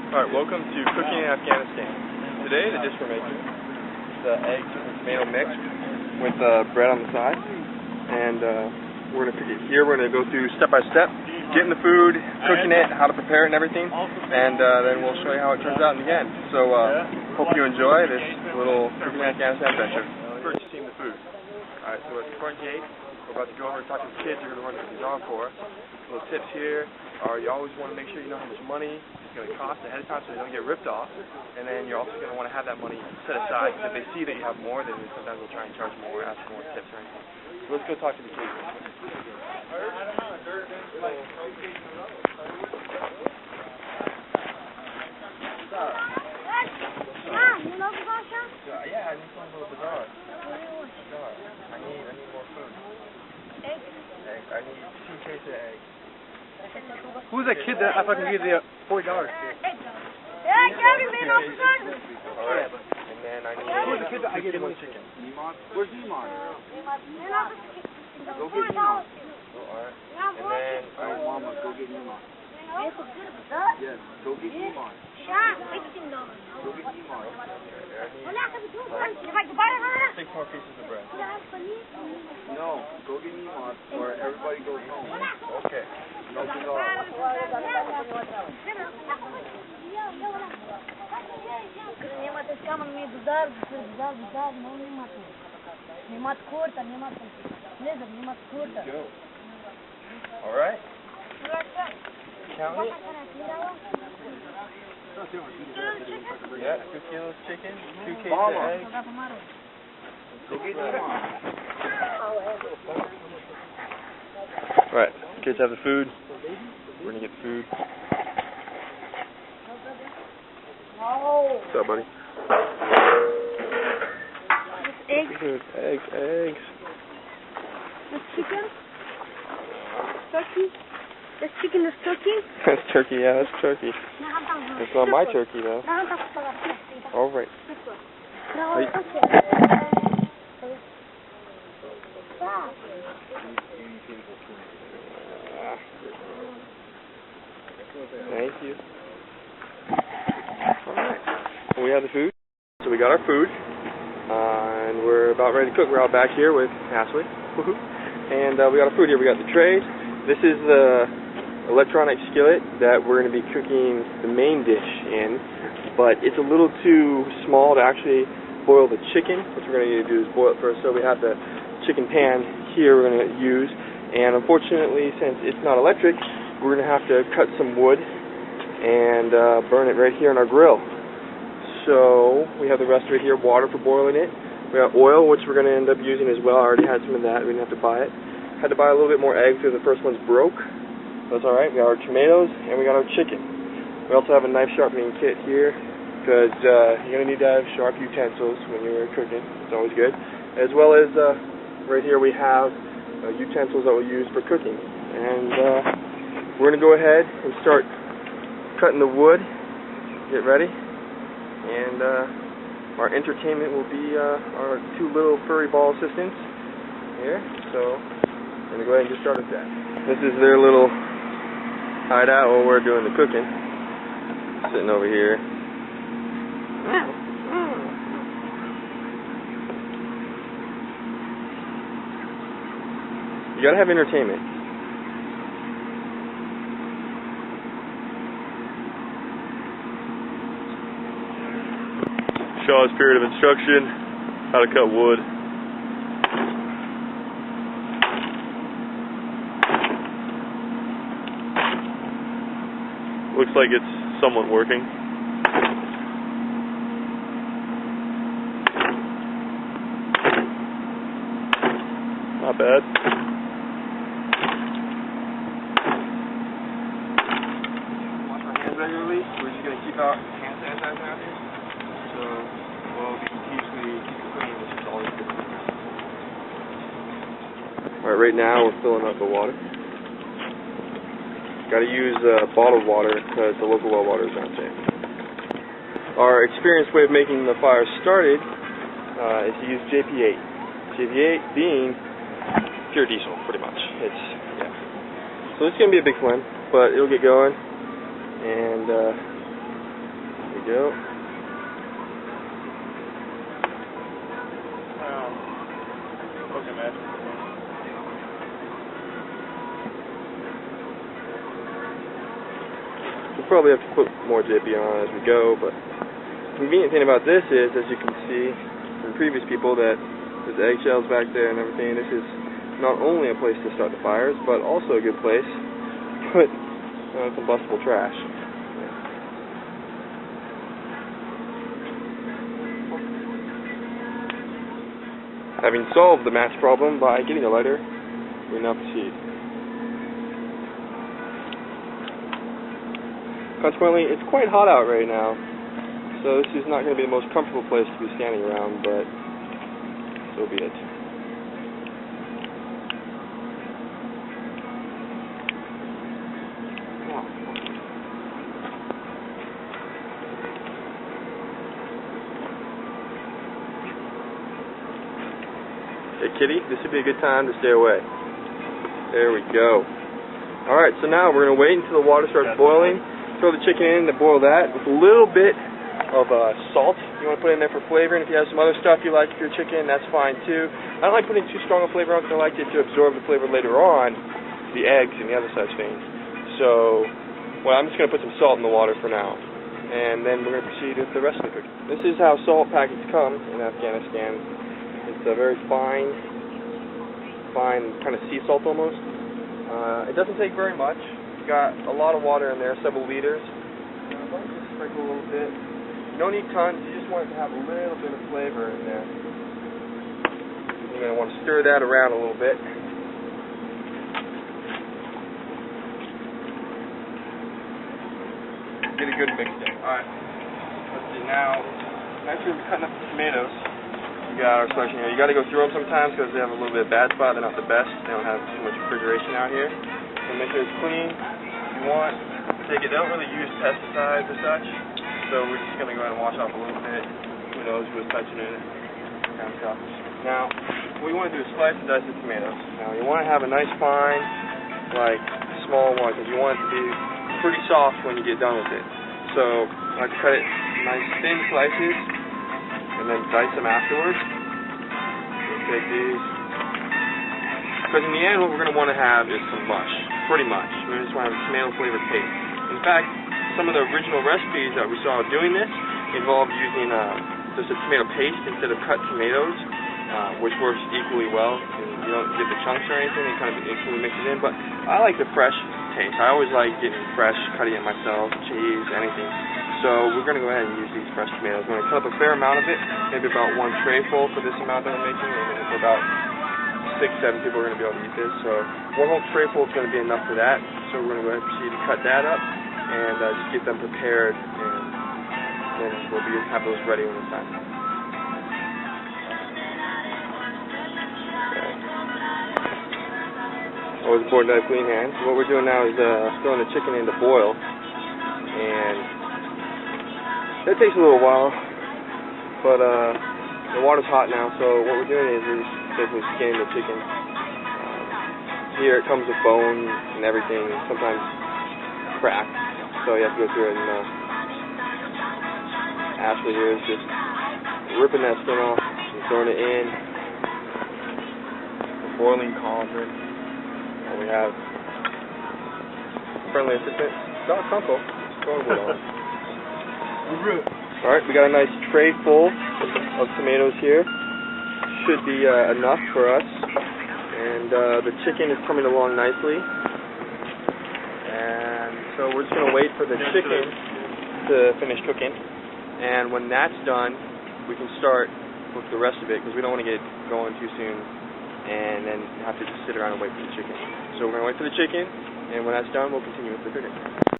Alright, welcome to Cooking in Afghanistan. Today the dish we're making is the eggs and tomato mix with bread on the side. And we're going to cook it here. We're going to go through step by step, getting the food, cooking it, how to prepare it and everything. And then we'll show you how it turns out in the end. So hope you enjoy this little Cooking in Afghanistan adventure. Purchasing the food. Alright, so at the front gate, we're about to go over and talk to the kids who are going to run the bazaar for us. Little tips here are you always want to make sure you know how much money it's going to cost ahead of time so you don't get ripped off. And then you're also going to want to have that money set aside because if they see that you have more, then sometimes they'll try and charge more, ask for more tips or anything. So let's go talk to the kids. Yeah, I need some for the bazaar. I need more food. Eggs? I need 2 cases of eggs. Who's that kid that I fucking gave the $40 to? Alright, and then I need Who's the kid that I gave the money chicken? Where's Iman? Go get Iman. Alright, and then Mama, go get Iman. Yes, go get Iman. Go get Iman. 6 more pieces of bread. No, go get Iman or everybody goes home. Okay. No bazaar. Alright. Count it. Yeah, 2 kilos chicken, 2 cases of eggs. Go get Iman. Alright, kids have the food. We're gonna get the food. What's up, buddy? Eggs. Eggs. That's chicken? Turkey? That's chicken, that's turkey? That's turkey, yeah, that's turkey. It's not my turkey, though. Alright. Thank you. Alright. We have the food. So we got our food. And we're about ready to cook. We're out back here with Ashley. And we got our food here. We got the trays. This is the electronic skillet that we're going to be cooking the main dish in. But it's a little too small to actually boil the chicken. What we're going to need to do is boil it first. So we have the chicken pan here we're going to use. And unfortunately, since it's not electric, we're going to have to cut some wood and burn it right here on our grill. So we have the rest of it here, water for boiling it. We got oil, which we're going to end up using as well. I already had some of that. We didn't have to buy it. Had to buy a little bit more eggs because the first one's broke. That's alright. We got our tomatoes and we got our chicken. We also have a knife sharpening kit here because you're going to need to have sharp utensils when you're cooking. It's always good. As well as right here we have utensils that we'll use for cooking. And we're going to go ahead and start cutting the wood. Get ready. And our entertainment will be our 2 little furry ball assistants here. So I'm going to go ahead and get started with that. This is their little hideout while we're doing the cooking. Sitting over here. You gotta have entertainment. Shaw's period of instruction, how to cut wood. Looks like it's somewhat working. Not bad. Wash our hands regularly. We're just going to keep our hand sanitizer out here. So we'll be continuously keep it clean, which is always good. Alright, right now we're filling up the water. Got to use bottled water because the local well water is not safe. Our experienced way of making the fire started is to use JP8. JP8 being pure diesel, pretty much. So it's going to be a big flame, but it'll get going, and go. Okay, man. We'll probably have to put more JP on as we go, but the convenient thing about this is, as you can see from previous people, that there's eggshells back there and everything. This is not only a place to start the fires, but also a good place to put combustible trash. Having solved the match problem by getting a lighter, we now proceed. Consequently, it's quite hot out right now, so this is not going to be the most comfortable place to be standing around, but so be it. Hey kitty, this would be a good time to stay away. There we go. Alright, so now we're going to wait until the water starts boiling. Throw the chicken in to boil that with a little bit of salt you want to put in there for flavor, and if you have some other stuff you like for your chicken, that's fine too. I don't like putting too strong a flavor on because I like it to absorb the flavor later on, the eggs and the other such things. So, well, I'm just going to put some salt in the water for now, and then we're going to proceed with the rest of the cooking. This is how salt packets come in Afghanistan. It's a very fine kind of sea salt almost. It doesn't take very much. It's got a lot of water in there, several liters. Let me just sprinkle a little bit. You don't need tons, you just want it to have a little bit of flavor in there. You're going to want to stir that around a little bit. Get a good mix in. Alright, let's see now. Next we're cutting up the tomatoes. We got our selection here. You got to go through them sometimes because they have a little bit of bad spot. They're not the best. They don't have too much refrigeration out here. So make sure it's clean. If you want, they don't really use pesticides or such. So we're just going to go ahead and wash off a little bit. Who knows who was touching it. Kind of stuff. Now, what you want to do is slice and dice the tomatoes. Now, you want to have a nice fine, like, small one, because you want it to be pretty soft when you get done with it. So, I like to cut it nice thin slices, and then dice them afterwards. We'll take these. Because in the end, what we're going to want to have is some mush, pretty much. We just want to have a tomato flavored paste. In fact, some of the original recipes that we saw doing this involved using just a tomato paste instead of cut tomatoes, which works equally well. You don't get the chunks or anything, it kind of equally mixes in. But I like the fresh taste. I always like getting fresh, cutting it myself, cheese, anything. So we're going to go ahead and use these fresh tomatoes. We're going to cut up a fair amount of it, maybe about one tray full for this amount that I'm making, and for about 6-7 people are going to be able to eat this. So one whole tray full is going to be enough for that. So we're going to go ahead and proceed to cut that up and just get them prepared, and then we'll have those ready when it's time. Always important to have clean hands. What we're doing now is throwing the chicken in to boil, and that takes a little while, but the water's hot now, so what we're doing is we're just basically skinning the chicken. Here it comes with bones and everything, sometimes cracked, so you have to go through it, and Ashley here is just ripping that skin off and throwing it in the boiling cauldron. And we have friendly assistant, Doc Uncle, throwing it on. Alright, we got a nice tray full of tomatoes here. Should be enough for us. And the chicken is coming along nicely. And so we're just going to wait for the chicken to finish cooking. And when that's done, we can start with the rest of it, because we don't want to get going too soon and then have to just sit around and wait for the chicken. So we're going to wait for the chicken, and when that's done, we'll continue with the cooking.